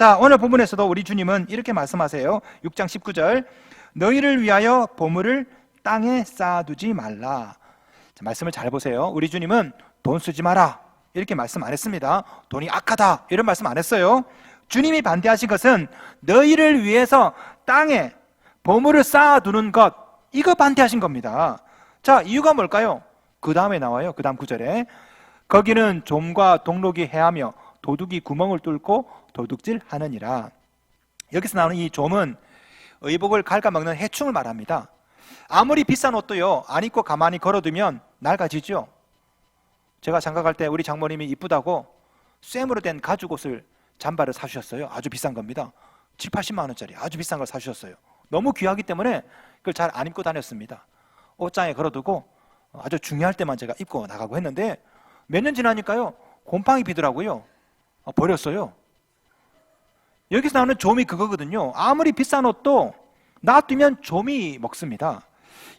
자, 오늘 본문에서도 우리 주님은 이렇게 말씀하세요. 6장 19절, 너희를 위하여 보물을 땅에 쌓아두지 말라. 자, 말씀을 잘 보세요. 우리 주님은 돈 쓰지 마라 이렇게 말씀 안 했습니다. 돈이 악하다 이런 말씀 안 했어요. 주님이 반대하신 것은 너희를 위해서 땅에 보물을 쌓아두는 것, 이거 반대하신 겁니다. 자, 이유가 뭘까요? 그 다음에 나와요. 그 다음 구절에, 거기는 좀과 동록이 해하며 도둑이 구멍을 뚫고 도둑질 하느니라. 여기서 나오는 이 좀은 의복을 갉아먹는 해충을 말합니다. 아무리 비싼 옷도요, 안 입고 가만히 걸어두면 낡아지죠. 제가 장가갈 때 우리 장모님이 이쁘다고 쇠으로 된 가죽 옷을, 잠바를 사주셨어요. 아주 비싼 겁니다. 7, 80만 원짜리 아주 비싼 걸 사주셨어요. 너무 귀하기 때문에 그걸 잘 안 입고 다녔습니다. 옷장에 걸어두고 아주 중요할 때만 제가 입고 나가고 했는데, 몇 년 지나니까요 곰팡이 피더라고요. 버렸어요. 여기서 나오는 좀이 그거거든요. 아무리 비싼 옷도 놔두면 좀이 먹습니다.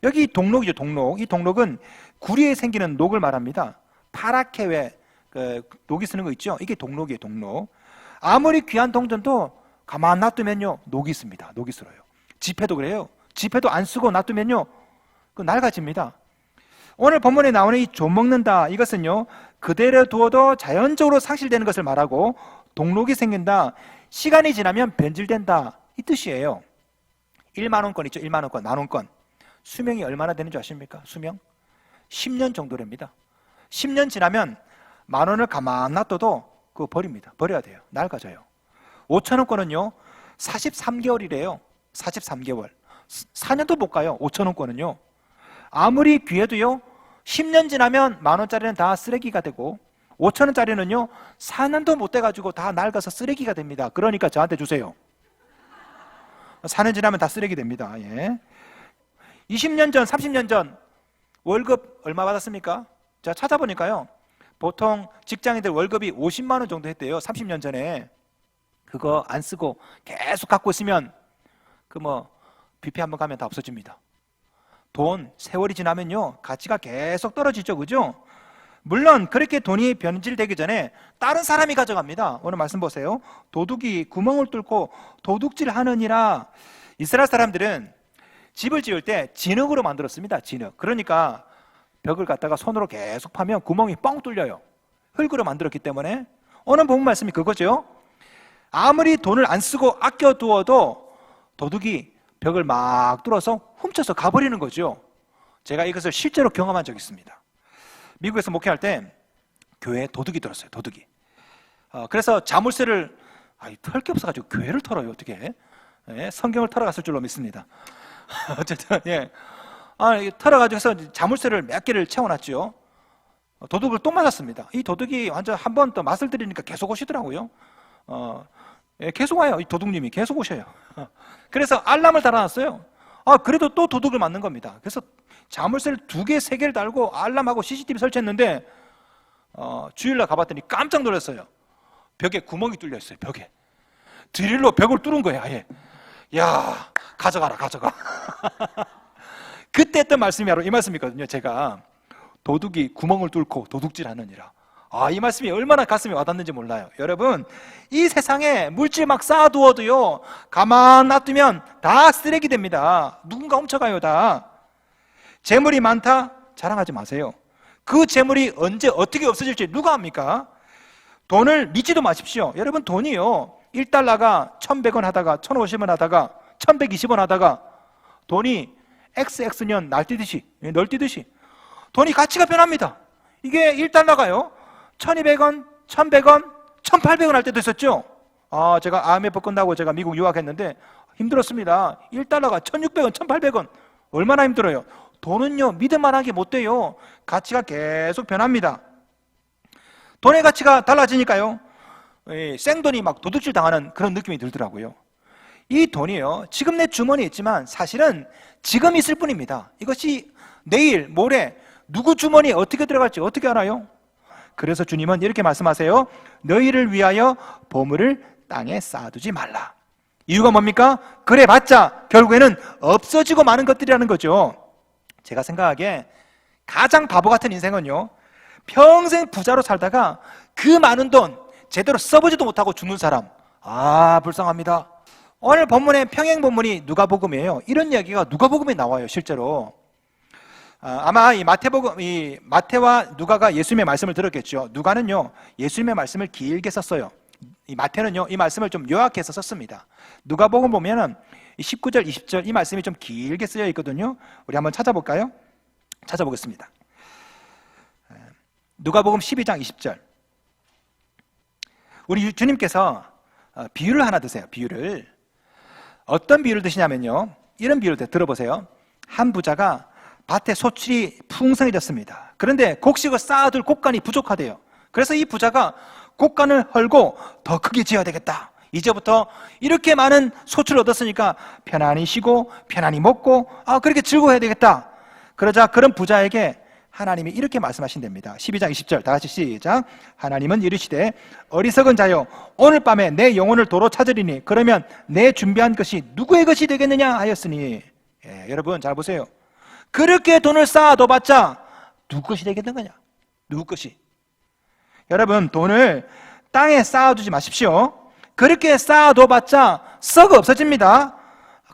여기 동록이죠. 동록. 이 동록은 구리에 생기는 녹을 말합니다. 파랗게 왜 녹이 쓰는 거 있죠. 이게 동록이에요. 동록. 아무리 귀한 동전도 가만 놔두면요 녹이 있습니다. 녹이 슬어요. 지폐도 그래요. 지폐도 안 쓰고 놔두면요 그 낡아집니다. 오늘 본문에 나오는 이 좀 먹는다, 이것은요 그대로 두어도 자연적으로 상실되는 것을 말하고, 동록이 생긴다, 시간이 지나면 변질된다, 이 뜻이에요. 1만 원권 있죠. 1만 원권, 만 원권. 수명이 얼마나 되는 줄 아십니까? 수명 10년 정도랍니다. 10년 지나면 만 원을 가만 놔둬도 그거 버립니다. 버려야 돼요. 낡아져요. 5천 원권은요 43개월이래요. 43개월. 4년도 못 가요. 5천 원권은요. 아무리 귀해도요 10년 지나면 만 원짜리는 다 쓰레기가 되고, 5천 원짜리는요 4년도 못 돼가지고 다 낡아서 쓰레기가 됩니다. 그러니까 저한테 주세요. 4년 지나면 다 쓰레기 됩니다. 예. 20년 전, 30년 전 월급 얼마 받았습니까? 제가 찾아보니까요 보통 직장인들 월급이 50만 원 정도 했대요. 30년 전에. 그거 안 쓰고 계속 갖고 있으면 그 뷔페 한번 가면 다 없어집니다. 돈 세월이 지나면요 가치가 계속 떨어지죠. 그죠? 물론 그렇게 돈이 변질되기 전에 다른 사람이 가져갑니다. 오늘 말씀 보세요. 도둑이 구멍을 뚫고 도둑질 하느니라. 이스라엘 사람들은 집을 지을 때 진흙으로 만들었습니다. 진흙. 그러니까 벽을 갖다가 손으로 계속 파면 구멍이 뻥 뚫려요. 흙으로 만들었기 때문에. 오늘 본문 말씀이 그거죠. 아무리 돈을 안 쓰고 아껴두어도 도둑이 벽을 막 뚫어서 훔쳐서 가버리는 거죠. 제가 이것을 실제로 경험한 적이 있습니다. 미국에서 목회할 때 교회에 도둑이 들었어요. 도둑이. 그래서 자물쇠를 털 게 없어가지고 교회를 털어요. 어떻게? 예, 성경을 털어갔을 줄로 믿습니다. 어쨌든 예, 털어가지고 자물쇠를 몇 개를 채워놨죠. 도둑을 또 맞았습니다. 이 도둑이 완전 한 번 더 맛을 들이니까 계속 오시더라고요. 예, 계속 와요. 이 도둑님이 계속 오셔요. 그래서 알람을 달아놨어요. 그래도 또 도둑을 맞는 겁니다. 그래서 자물쇠를 2개, 3개를 달고 알람하고 CCTV 설치했는데 주일날 가봤더니 깜짝 놀랐어요. 벽에 구멍이 뚫려 있어요. 벽에 드릴로 벽을 뚫은 거예요. 아예. 야, 가져가라, 가져가. 그때 했던 말씀이 바로 이 말씀이거든요. 제가 도둑이 구멍을 뚫고 도둑질하느니라. 이 말씀이 얼마나 가슴에 와닿는지 몰라요. 여러분, 이 세상에 물질 막 쌓아두어도요 가만 놔두면 다 쓰레기 됩니다. 누군가 훔쳐가요. 다. 재물이 많다? 자랑하지 마세요. 그 재물이 언제 어떻게 없어질지 누가 압니까? 돈을 믿지도 마십시오. 여러분, 돈이요 1달러가 1,100원 하다가 1,050원 하다가 1,120원 하다가 돈이 XX 년 날뛰듯이 돈이 가치가 변합니다. 이게 1달러가요 1,200원, 1,100원, 1,800원 할 때도 있었죠. 제가 IMF 끝나고 제가 미국 유학했는데 힘들었습니다. 1달러가 1,600원, 1,800원. 얼마나 힘들어요. 돈은요 믿을만하게 못 돼요. 가치가 계속 변합니다. 돈의 가치가 달라지니까요 생돈이 막 도둑질 당하는 그런 느낌이 들더라고요. 이 돈이요 지금 내 주머니에 있지만 사실은 지금 있을 뿐입니다. 이것이 내일, 모레 누구 주머니에 어떻게 들어갈지 어떻게 알아요? 그래서 주님은 이렇게 말씀하세요. 너희를 위하여 보물을 땅에 쌓아두지 말라. 이유가 뭡니까? 그래봤자 결국에는 없어지고 마는 것들이라는 거죠. 제가 생각하기에 가장 바보 같은 인생은요 평생 부자로 살다가 그 많은 돈 제대로 써보지도 못하고 죽는 사람, 불쌍합니다. 오늘 본문의 평행 본문이 누가복음이에요. 이런 이야기가 누가복음에 나와요, 실제로. 아마 이 마태와 누가가 예수님의 말씀을 들었겠죠. 누가는요, 예수님의 말씀을 길게 썼어요. 이 마태는요, 이 말씀을 좀 요약해서 썼습니다. 누가복음 보면은 19절, 20절 이 말씀이 좀 길게 쓰여 있거든요. 우리 한번 찾아볼까요? 찾아보겠습니다. 누가복음 12장 20절. 우리 주님께서 비유를 하나 드세요. 비유를. 어떤 비유를 드시냐면요, 이런 비유를 들어보세요. 한 부자가 밭에 소출이 풍성해졌습니다. 그런데 곡식을 쌓아둘 곡간이 부족하대요. 그래서 이 부자가 곡간을 헐고 더 크게 지어야 되겠다. 이제부터 이렇게 많은 소출을 얻었으니까 편안히 쉬고 편안히 먹고 그렇게 즐거워해야 되겠다. 그러자 그런 부자에게 하나님이 이렇게 말씀하신답니다. 12장 20절 다 같이 시작. 하나님은 이르시되 어리석은 자여, 오늘 밤에 내 영혼을 도로 찾으리니 그러면 내 준비한 것이 누구의 것이 되겠느냐 하였으니. 여러분 잘 보세요. 그렇게 돈을 쌓아둬봤자 누구 것이 되겠는 거냐? 누구 것이? 여러분, 돈을 땅에 쌓아두지 마십시오. 그렇게 쌓아둬봤자 썩어 없어집니다.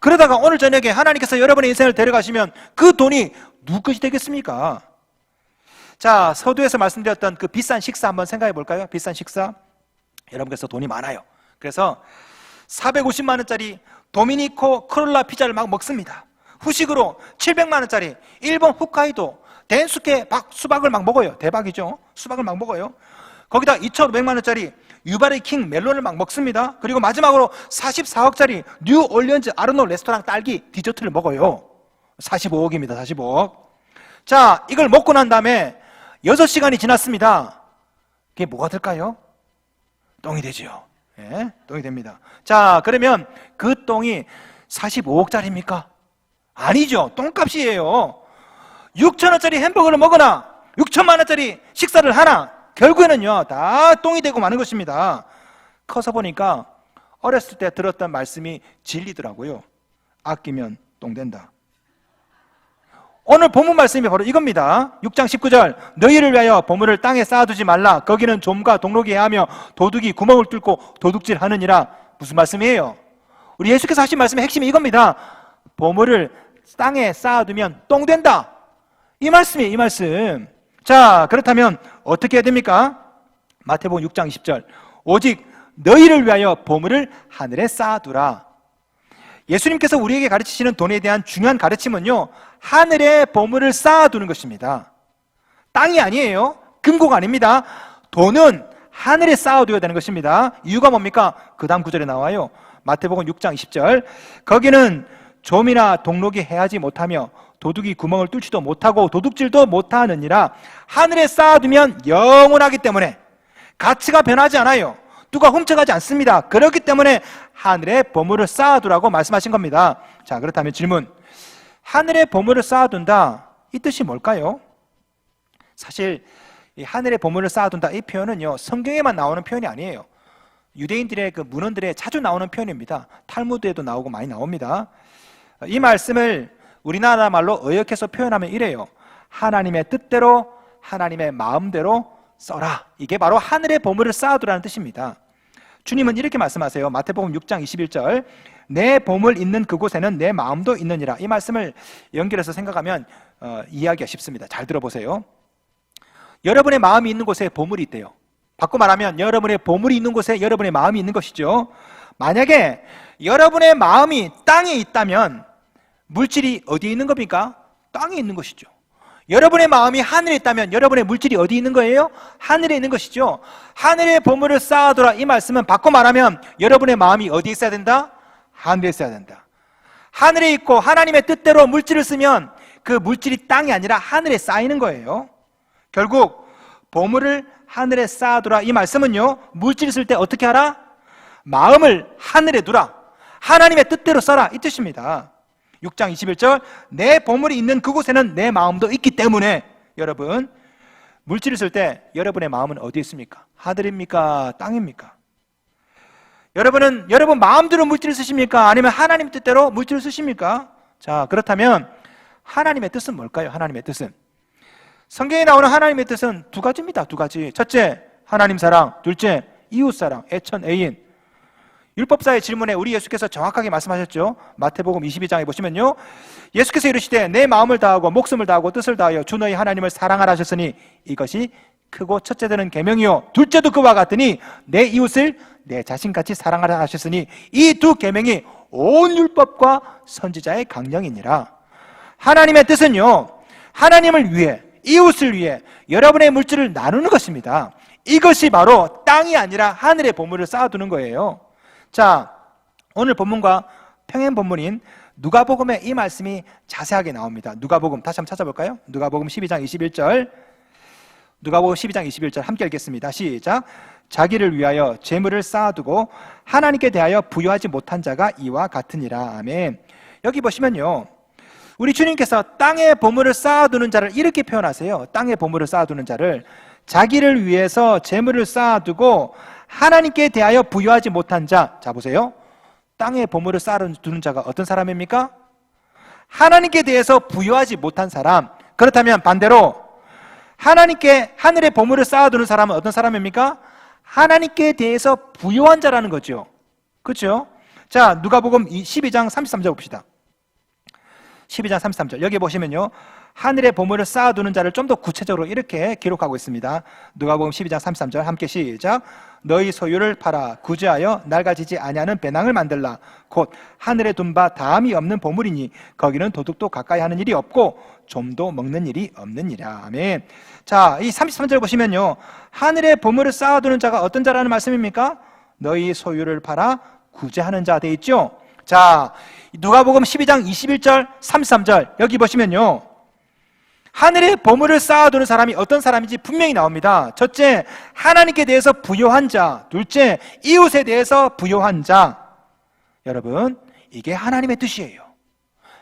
그러다가 오늘 저녁에 하나님께서 여러분의 인생을 데려가시면 그 돈이 누구 것이 되겠습니까? 자, 서두에서 말씀드렸던 그 비싼 식사 한번 생각해 볼까요? 비싼 식사. 여러분께서 돈이 많아요. 그래서 450만 원짜리 도미니코 크롤라 피자를 막 먹습니다. 후식으로 700만 원짜리 일본 홋카이도 덴스케 수박을 막 먹어요. 대박이죠? 수박을 막 먹어요. 거기다 2,500만 원짜리 유바리 킹 멜론을 막 먹습니다. 그리고 마지막으로 44억짜리 뉴 올리언즈 아르노 레스토랑 딸기 디저트를 먹어요. 45억입니다. 45억. 자, 이걸 먹고 난 다음에 6시간이 지났습니다. 그게 뭐가 될까요? 똥이 되지요. 예, 똥이 됩니다. 자, 그러면 그 똥이 45억짜리입니까? 아니죠. 똥값이에요. 6,000원짜리 햄버거를 먹거나 6천만 원짜리 식사를 하나 결국에는요 다 똥이 되고 마는 것입니다. 커서 보니까 어렸을 때 들었던 말씀이 진리더라고요. 아끼면 똥 된다. 오늘 본문 말씀이 바로 이겁니다. 6장 19절 너희를 위하여 보물을 땅에 쌓아두지 말라. 거기는 좀과 동록이 해하며 도둑이 구멍을 뚫고 도둑질하느니라. 무슨 말씀이에요? 우리 예수께서 하신 말씀의 핵심이 이겁니다. 보물을 땅에 쌓아두면 똥 된다. 이 말씀이에요. 이 말씀. 자, 그렇다면 어떻게 해야 됩니까? 마태복음 6장 20절 오직 너희를 위하여 보물을 하늘에 쌓아두라. 예수님께서 우리에게 가르치시는 돈에 대한 중요한 가르침은요, 하늘에 보물을 쌓아두는 것입니다. 땅이 아니에요. 금고가 아닙니다. 돈은 하늘에 쌓아두어야 되는 것입니다. 이유가 뭡니까? 그 다음 구절에 나와요. 마태복음 6장 20절 거기는 좀이나 동록이 해하지 못하며 도둑이 구멍을 뚫지도 못하고 도둑질도 못하느니라. 하늘에 쌓아두면 영원하기 때문에 가치가 변하지 않아요. 누가 훔쳐가지 않습니다. 그렇기 때문에 하늘에 보물을 쌓아두라고 말씀하신 겁니다. 자, 그렇다면 질문. 하늘에 보물을 쌓아둔다, 이 뜻이 뭘까요? 사실 이 하늘에 보물을 쌓아둔다 이 표현은요 성경에만 나오는 표현이 아니에요. 유대인들의 그 문헌들에 자주 나오는 표현입니다. 탈무드에도 나오고 많이 나옵니다. 이 말씀을 우리나라 말로 의역해서 표현하면 이래요. 하나님의 뜻대로 하나님의 마음대로 써라. 이게 바로 하늘의 보물을 쌓아두라는 뜻입니다. 주님은 이렇게 말씀하세요. 마태복음 6장 21절 내 보물 있는 그곳에는 내 마음도 있느니라. 이 말씀을 연결해서 생각하면 이해하기가 쉽습니다. 잘 들어보세요. 여러분의 마음이 있는 곳에 보물이 있대요. 바꿔 말하면 여러분의 보물이 있는 곳에 여러분의 마음이 있는 것이죠. 만약에 여러분의 마음이 땅에 있다면 물질이 어디에 있는 겁니까? 땅에 있는 것이죠. 여러분의 마음이 하늘에 있다면 여러분의 물질이 어디 있는 거예요? 하늘에 있는 것이죠. 하늘의 보물을 쌓아두라 이 말씀은 바꿔 말하면 여러분의 마음이 어디에 있어야 된다? 하늘에 있어야 된다. 하늘에 있고 하나님의 뜻대로 물질을 쓰면 그 물질이 땅이 아니라 하늘에 쌓이는 거예요. 결국 보물을 하늘에 쌓아두라 이 말씀은요 물질을 쓸 때 어떻게 하라? 마음을 하늘에 두라. 하나님의 뜻대로 써라 이 뜻입니다. 6장 21절 내 보물이 있는 그곳에는 내 마음도 있기 때문에 여러분 물질을 쓸 때 여러분의 마음은 어디에 있습니까? 하늘입니까? 땅입니까? 여러분은 여러분 마음대로 물질을 쓰십니까? 아니면 하나님 뜻대로 물질을 쓰십니까? 자, 그렇다면 하나님의 뜻은 뭘까요? 하나님의 뜻은 성경에 나오는 하나님의 뜻은 두 가지입니다. 두 가지. 첫째, 하나님 사랑. 둘째, 이웃 사랑, 애천, 애인. 율법사의 질문에 우리 예수께서 정확하게 말씀하셨죠. 마태복음 22장에 보시면요, 예수께서 이르시되 내 마음을 다하고 목숨을 다하고 뜻을 다하여 주 너희 하나님을 사랑하라 하셨으니 이것이 크고 첫째 되는 계명이요 둘째도 그와 같으니 내 이웃을 내 자신같이 사랑하라 하셨으니 이 두 계명이 온 율법과 선지자의 강령이니라. 하나님의 뜻은요, 하나님을 위해, 이웃을 위해 여러분의 물질을 나누는 것입니다. 이것이 바로 땅이 아니라 하늘의 보물을 쌓아두는 거예요. 자, 오늘 본문과 평행 본문인 누가복음에 이 말씀이 자세하게 나옵니다. 누가복음 다시 한번 찾아볼까요? 누가복음 12장 21절, 누가복음 12장 21절 함께 읽겠습니다. 시작. 자기를 위하여 재물을 쌓아두고 하나님께 대하여 부여하지 못한 자가 이와 같으니라. 아멘. 여기 보시면요, 우리 주님께서 땅에 보물을 쌓아두는 자를 이렇게 표현하세요. 땅에 보물을 쌓아두는 자를, 자기를 위해서 재물을 쌓아두고 하나님께 대하여 부여하지 못한 자. 자, 보세요. 땅에 보물을 쌓아두는 자가 어떤 사람입니까? 하나님께 대해서 부여하지 못한 사람. 그렇다면 반대로 하나님께 하늘의 보물을 쌓아두는 사람은 어떤 사람입니까? 하나님께 대해서 부여한 자라는 거죠. 그렇죠? 자, 누가복음 12장 33절 봅시다. 12장 33절 여기 보시면요, 하늘의 보물을 쌓아두는 자를 좀 더 구체적으로 이렇게 기록하고 있습니다. 누가복음 12장 33절 함께 시작. 너희 소유를 팔아 구제하여 낡아지지 아니하는 배낭을 만들라. 곧 하늘에 둔 바 다함이 없는 보물이니 거기는 도둑도 가까이 하는 일이 없고 좀도 먹는 일이 없느니라. 아멘. 자, 이 33절 보시면요, 하늘의 보물을 쌓아두는 자가 어떤 자라는 말씀입니까? 너희 소유를 팔아 구제하는 자 돼 있죠. 자, 누가복음 12장 21절 33절 여기 보시면요, 하늘의 보물을 쌓아두는 사람이 어떤 사람인지 분명히 나옵니다. 첫째, 하나님께 대해서 부여한 자. 둘째, 이웃에 대해서 부여한 자. 여러분, 이게 하나님의 뜻이에요.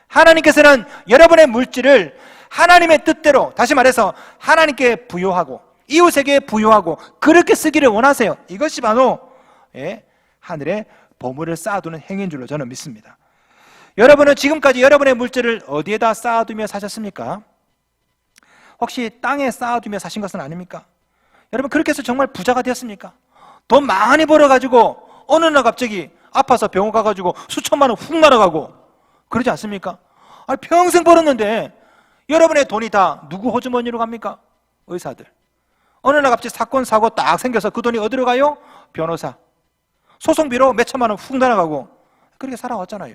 하나님께서는 여러분의 물질을 하나님의 뜻대로, 다시 말해서 하나님께 부여하고 이웃에게 부여하고 그렇게 쓰기를 원하세요. 이것이 바로 하늘의 보물을 쌓아두는 행위인 줄로 저는 믿습니다. 여러분은 지금까지 여러분의 물질을 어디에다 쌓아두며 사셨습니까? 혹시 땅에 쌓아두며 사신 것은 아닙니까? 여러분, 그렇게 해서 정말 부자가 되었습니까? 돈 많이 벌어가지고 어느 날 갑자기 아파서 병원 가가지고 수천만 원 훅 날아가고 그러지 않습니까? 아니, 평생 벌었는데 여러분의 돈이 다 누구 호주머니로 갑니까? 의사들. 어느 날 갑자기 사건 사고 딱 생겨서 그 돈이 어디로 가요? 변호사. 소송비로 몇 천만 원 훅 날아가고 그렇게 살아왔잖아요.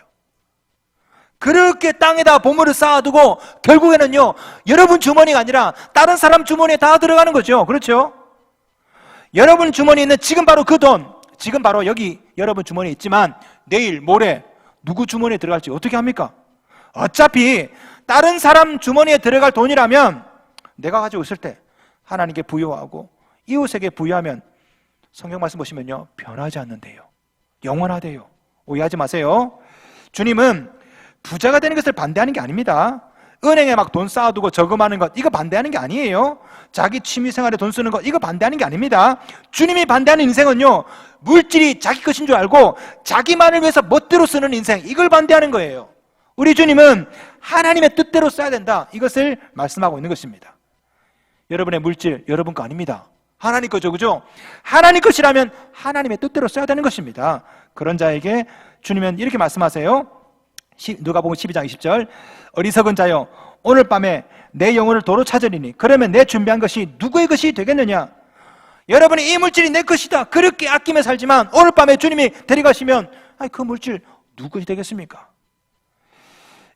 그렇게 땅에다 보물을 쌓아두고 결국에는요, 여러분 주머니가 아니라 다른 사람 주머니에 다 들어가는 거죠. 그렇죠? 여러분 주머니에 있는 지금 바로 그 돈, 지금 바로 여기 여러분 주머니에 있지만 내일 모레 누구 주머니에 들어갈지 어떻게 합니까? 어차피 다른 사람 주머니에 들어갈 돈이라면 내가 가지고 있을 때 하나님께 부여하고 이웃에게 부여하면 성경 말씀 보시면요, 변하지 않는데요, 영원하대요. 오해하지 마세요. 주님은 부자가 되는 것을 반대하는 게 아닙니다. 은행에 막 돈 쌓아두고 저금하는 것, 이거 반대하는 게 아니에요. 자기 취미생활에 돈 쓰는 것, 이거 반대하는 게 아닙니다. 주님이 반대하는 인생은요, 물질이 자기 것인 줄 알고 자기만을 위해서 멋대로 쓰는 인생, 이걸 반대하는 거예요. 우리 주님은 하나님의 뜻대로 써야 된다, 이것을 말씀하고 있는 것입니다. 여러분의 물질 여러분 거 아닙니다. 하나님 거죠. 그죠? 하나님 것이라면 하나님의 뜻대로 써야 되는 것입니다. 그런 자에게 주님은 이렇게 말씀하세요. 누가복음 12장 20절 어리석은 자여, 오늘 밤에 내 영혼을 도로 찾으리니 그러면 내 준비한 것이 누구의 것이 되겠느냐? 여러분이 이 물질이 내 것이다 그렇게 아끼며 살지만 오늘 밤에 주님이 데려가시면 그 물질 누구 것이 되겠습니까?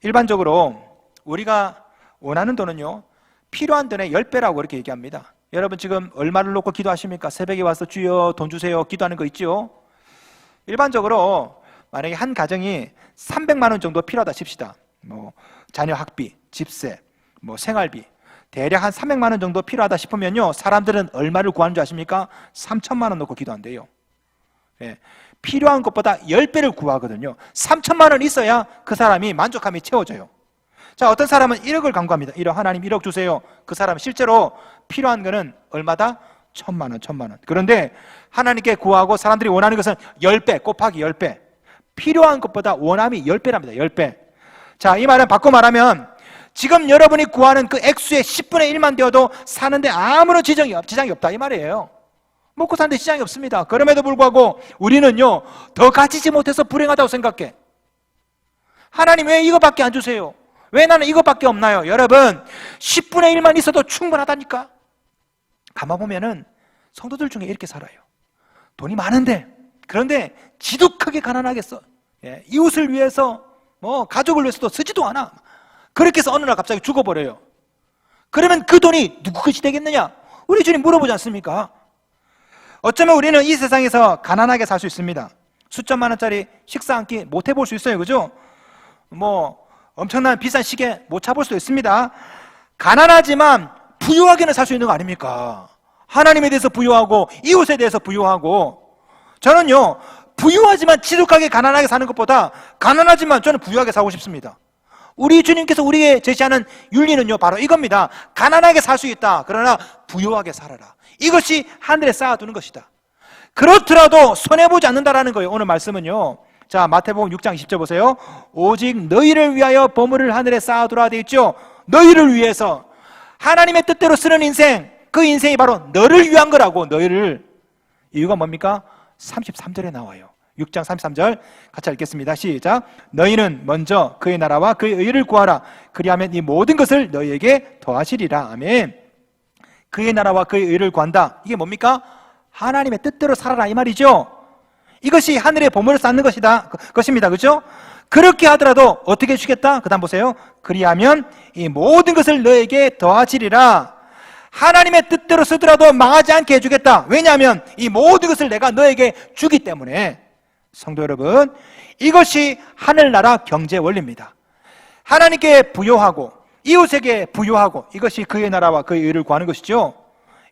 일반적으로 우리가 원하는 돈은요, 필요한 돈의 10배라고 이렇게 얘기합니다. 여러분 지금 얼마를 놓고 기도하십니까? 새벽에 와서 주여 돈 주세요 기도하는 거 있죠? 일반적으로 만약에 한 가정이 300만 원 정도 필요하다 칩시다. 뭐 자녀 학비, 집세, 뭐 생활비 대략 한 300만 원 정도 필요하다 싶으면요, 사람들은 얼마를 구하는 줄 아십니까? 3천만 원 놓고 기도한대요. 필요한 것보다 10배를 구하거든요. 3천만 원 있어야 그 사람이 만족함이 채워져요. 자, 어떤 사람은 1억을 간구합니다. 1억, 하나님 1억 주세요. 그 사람은 실제로 필요한 거는 얼마다? 1,000만 원, 1,000만 원. 그런데 하나님께 구하고 사람들이 원하는 것은 10배, 곱하기 10배. 필요한 것보다 원함이 10배랍니다. 10배. 자, 이 말은 바꿔 말하면 지금 여러분이 구하는 그 액수의 10분의 1만 되어도 사는데 아무런 지장이 없다 이 말이에요. 먹고 사는데 시장이 없습니다. 그럼에도 불구하고 우리는요, 더 가지지 못해서 불행하다고 생각해. 하나님 왜 이거밖에 안 주세요? 왜 나는 이거밖에 없나요? 여러분, 10분의 1만 있어도 충분하다니까. 가만 보면은 성도들 중에 이렇게 살아요. 돈이 많은데, 그런데 지독하게 가난하겠어. 예, 이웃을 위해서, 가족을 위해서도 쓰지도 않아. 그렇게 해서 어느 날 갑자기 죽어버려요. 그러면 그 돈이 누구 것이 되겠느냐? 우리 주님 물어보지 않습니까? 어쩌면 우리는 이 세상에서 가난하게 살 수 있습니다. 수천만 원짜리 식사 한 끼 못 해볼 수 있어요. 그죠? 엄청난 비싼 시계 못 차볼 수도 있습니다. 가난하지만 부유하게는 살 수 있는 거 아닙니까? 하나님에 대해서 부유하고 이웃에 대해서 부유하고. 저는요, 부유하지만 지독하게 가난하게 사는 것보다 가난하지만 저는 부유하게 살고 싶습니다. 우리 주님께서 우리에게 제시하는 윤리는요, 바로 이겁니다. 가난하게 살 수 있다. 그러나 부유하게 살아라. 이것이 하늘에 쌓아두는 것이다. 그렇더라도 손해보지 않는다라는 거예요. 오늘 말씀은요. 자, 마태복음 6장 20절 보세요. 오직 너희를 위하여 보물을 하늘에 쌓아두라 되어 있죠. 너희를 위해서. 하나님의 뜻대로 쓰는 인생, 그 인생이 바로 너를 위한 거라고. 너희를. 이유가 뭡니까? 33절에 나와요. 6장 33절 같이 읽겠습니다. 시작. 너희는 먼저 그의 나라와 그의 의를 구하라. 그리하면 이 모든 것을 너희에게 더하시리라. 아멘. 그의 나라와 그의 의를 구한다. 이게 뭡니까? 하나님의 뜻대로 살아라 이 말이죠. 이것이 하늘의 보물을 쌓는 것입니다. 그렇죠? 그렇게 하더라도 어떻게 주겠다? 그 다음 보세요. 그리하면 이 모든 것을 너에게 더하시리라. 하나님의 뜻대로 쓰더라도 망하지 않게 해주겠다. 왜냐하면 이 모든 것을 내가 너에게 주기 때문에. 성도 여러분, 이것이 하늘나라 경제 원리입니다. 하나님께 부요하고 이웃에게 부요하고, 이것이 그의 나라와 그의 의를 구하는 것이죠.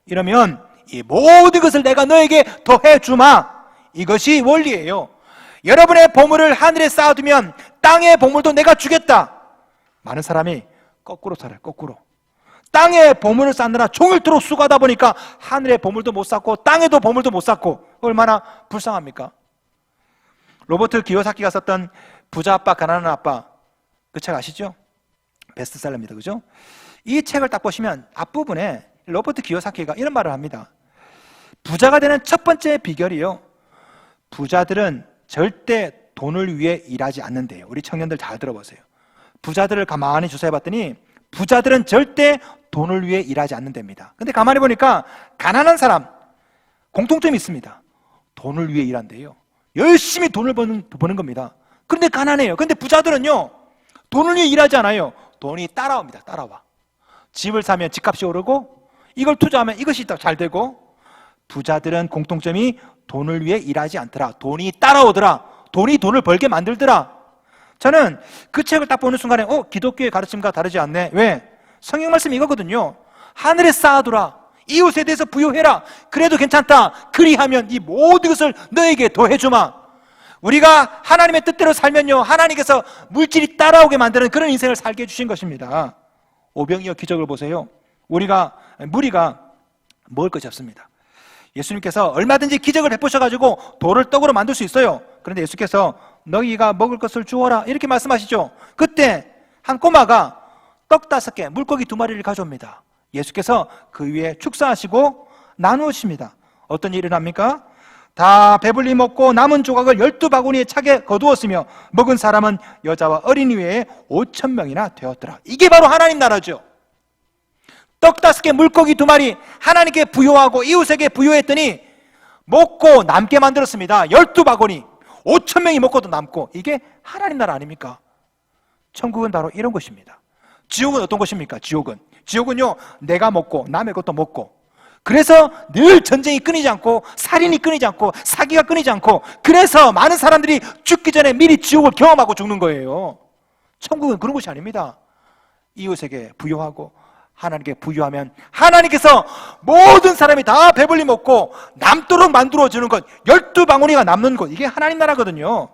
이러면 이 모든 것을 내가 너에게 더해 주마. 이것이 원리예요. 여러분의 보물을 하늘에 쌓아두면 땅의 보물도 내가 주겠다. 많은 사람이 거꾸로 살아요. 거꾸로. 땅에 보물을 쌓느라 종일토록 수고하다 보니까 하늘의 보물도 못 쌓고 땅에도 보물도 못 쌓고, 얼마나 불쌍합니까? 로버트 기요사키가 썼던 부자 아빠 가난한 아빠, 그 책 아시죠? 베스트셀러입니다. 그죠? 이 책을 딱 보시면 앞부분에 로버트 기요사키가 이런 말을 합니다. 부자가 되는 첫 번째 비결이요, 부자들은 절대 돈을 위해 일하지 않는데요. 우리 청년들 잘 들어보세요. 부자들을 가만히 조사해봤더니 부자들은 절대 돈을 위해 일하지 않는답니다. 근데 가만히 보니까 가난한 사람 공통점이 있습니다. 돈을 위해 일한대요. 열심히 돈을 버는 겁니다. 그런데 가난해요. 근데 부자들은요, 돈을 위해 일하지 않아요. 돈이 따라옵니다. 따라와. 집을 사면 집값이 오르고, 이걸 투자하면 이것이 더 잘 되고. 부자들은 공통점이 돈을 위해 일하지 않더라. 돈이 따라오더라. 돈이 돈을 벌게 만들더라. 저는 그 책을 딱 보는 순간에 기독교의 가르침과 다르지 않네. 왜? 성경 말씀이 이거거든요. 하늘에 쌓아두라. 이웃에 대해서 부요해라. 그래도 괜찮다. 그리하면 이 모든 것을 너에게 더해주마. 우리가 하나님의 뜻대로 살면요, 하나님께서 물질이 따라오게 만드는 그런 인생을 살게 해주신 것입니다. 오병이어 기적을 보세요. 무리가 먹을 것이 없습니다. 예수님께서 얼마든지 기적을 베푸셔가지고 돌을 떡으로 만들 수 있어요. 그런데 예수께서 너희가 먹을 것을 주어라 이렇게 말씀하시죠. 그때 한 꼬마가 떡 5개, 물고기 2마리를 가져옵니다. 예수께서 그 위에 축사하시고 나누십니다. 어떤 일이 일어납니까? 다 배불리 먹고 남은 조각을 12바구니에 차게 거두었으며 먹은 사람은 여자와 어린이 외에 5,000명이나 되었더라. 이게 바로 하나님 나라죠. 떡 5개, 물고기 2마리, 하나님께 부요하고 이웃에게 부요했더니 먹고 남게 만들었습니다. 12바구니, 5,000명이 먹고도 남고. 이게 하나님 나라 아닙니까? 천국은 바로 이런 것입니다. 지옥은 어떤 것입니까? 지옥은요, 내가 먹고 남의 것도 먹고, 그래서 늘 전쟁이 끊이지 않고 살인이 끊이지 않고 사기가 끊이지 않고, 그래서 많은 사람들이 죽기 전에 미리 지옥을 경험하고 죽는 거예요. 천국은 그런 것이 아닙니다. 이웃에게 부요하고 하나님께 부유하면 하나님께서 모든 사람이 다 배불리 먹고 남도록 만들어주는 것, 12바구니가 남는 것, 이게 하나님 나라거든요.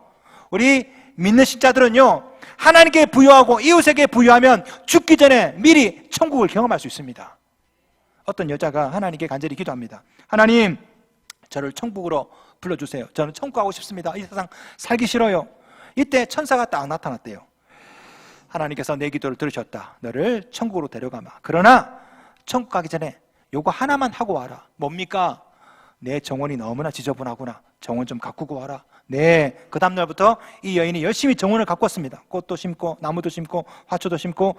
우리 믿는 신자들은요, 하나님께 부유하고 이웃에게 부유하면 죽기 전에 미리 천국을 경험할 수 있습니다. 어떤 여자가 하나님께 간절히 기도합니다. 하나님, 저를 천국으로 불러주세요. 저는 천국 가고 싶습니다. 이 세상 살기 싫어요. 이때 천사가 딱 나타났대요. 하나님께서 내 기도를 들으셨다. 너를 천국으로 데려가마. 그러나 천국 가기 전에 요거 하나만 하고 와라. 뭡니까? 내 정원이 너무나 지저분하구나. 정원 좀 가꾸고 와라. 네, 그 다음날부터 이 여인이 열심히 정원을 가꾸었습니다. 꽃도 심고 나무도 심고 화초도 심고,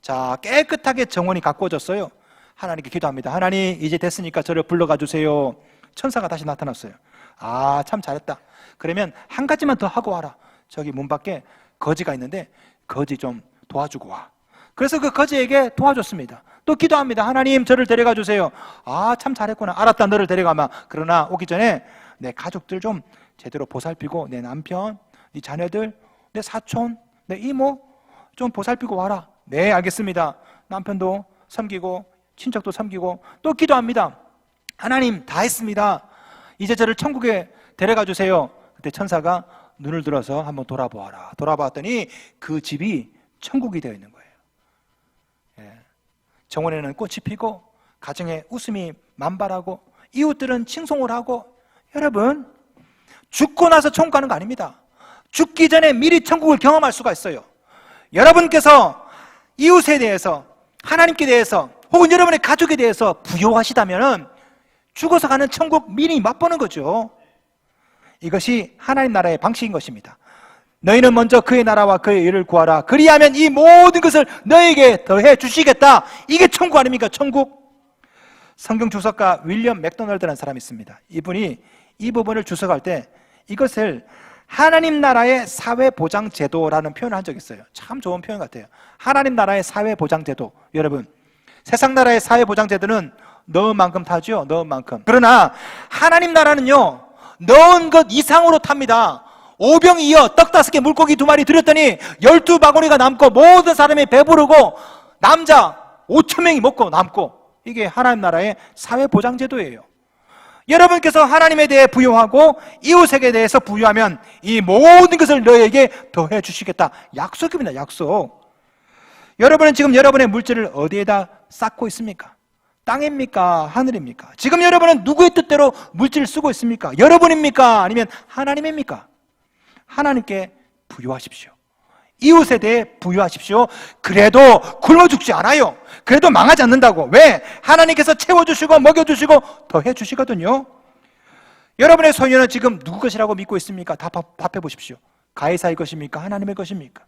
자, 깨끗하게 정원이 가꾸어졌어요. 하나님께 기도합니다. 하나님, 이제 됐으니까 저를 불러가 주세요. 천사가 다시 나타났어요. 아, 참 잘했다. 그러면 한 가지만 더 하고 와라. 저기 문 밖에 거지가 있는데 거지 좀 도와주고 와. 그래서 그 거지에게 도와줬습니다. 또 기도합니다. 하나님, 저를 데려가 주세요. 아, 참 잘했구나. 알았다, 너를 데려가마. 그러나 오기 전에 내 가족들 좀 제대로 보살피고, 내 남편, 네 자녀들, 내 사촌, 내 이모 좀 보살피고 와라. 네, 알겠습니다. 남편도 섬기고 친척도 섬기고, 또 기도합니다. 하나님, 다 했습니다. 이제 저를 천국에 데려가 주세요. 그때 천사가 눈을 들어서 한번 돌아보아라. 돌아봤더니 그 집이 천국이 되어 있는 거예요. 예. 정원에는 꽃이 피고 가정에 웃음이 만발하고 이웃들은 칭송을 하고. 여러분, 죽고 나서 천국 가는 거 아닙니다. 죽기 전에 미리 천국을 경험할 수가 있어요. 여러분께서 이웃에 대해서, 하나님께 대해서, 혹은 여러분의 가족에 대해서 부요하시다면 죽어서 가는 천국 미리 맛보는 거죠. 이것이 하나님 나라의 방식인 것입니다. 너희는 먼저 그의 나라와 그의 의를 구하라. 그리하면 이 모든 것을 너희에게 더해 주시겠다. 이게 천국 아닙니까? 천국. 성경 주석가 윌리엄 맥도널드라는 사람이 있습니다. 이분이 이 부분을 주석할 때 이것을 하나님 나라의 사회보장제도라는 표현을 한 적이 있어요. 참 좋은 표현 같아요. 하나님 나라의 사회보장제도. 여러분, 세상 나라의 사회보장제도는 넣은 만큼 타죠. 넣은 만큼. 그러나 하나님 나라는요, 넣은 것 이상으로 탑니다. 오병이어 떡 5개 물고기 2마리 드렸더니 12바구니가 남고 모든 사람이 배부르고 남자 5,000명이 먹고 남고. 이게 하나님 나라의 사회보장제도예요. 여러분께서 하나님에 대해 부요하고 이웃에게 대해서 부요하면 이 모든 것을 너에게 더해 주시겠다. 약속입니다. 약속. 여러분은 지금 여러분의 물질을 어디에다 쌓고 있습니까? 땅입니까? 하늘입니까? 지금 여러분은 누구의 뜻대로 물질을 쓰고 있습니까? 여러분입니까? 아니면 하나님입니까? 하나님께 부요하십시오. 이웃에 대해 부요하십시오. 그래도 굶어 죽지 않아요. 그래도 망하지 않는다고. 왜? 하나님께서 채워주시고 먹여주시고 더해 주시거든요. 여러분의 소유는 지금 누구 것이라고 믿고 있습니까? 답해 보십시오. 가이사의 것입니까? 하나님의 것입니까?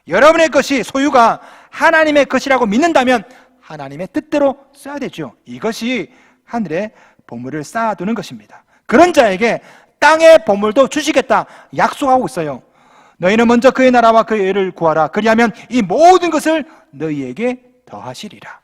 여러분의 것이, 소유가 하나님의 것이라고 믿는다면 하나님의 뜻대로 써야 되죠. 이것이 하늘에 보물을 쌓아두는 것입니다. 그런 자에게 땅의 보물도 주시겠다 약속하고 있어요. 너희는 먼저 그의 나라와 그의 의를 구하라. 그리하면 이 모든 것을 너희에게 더하시리라.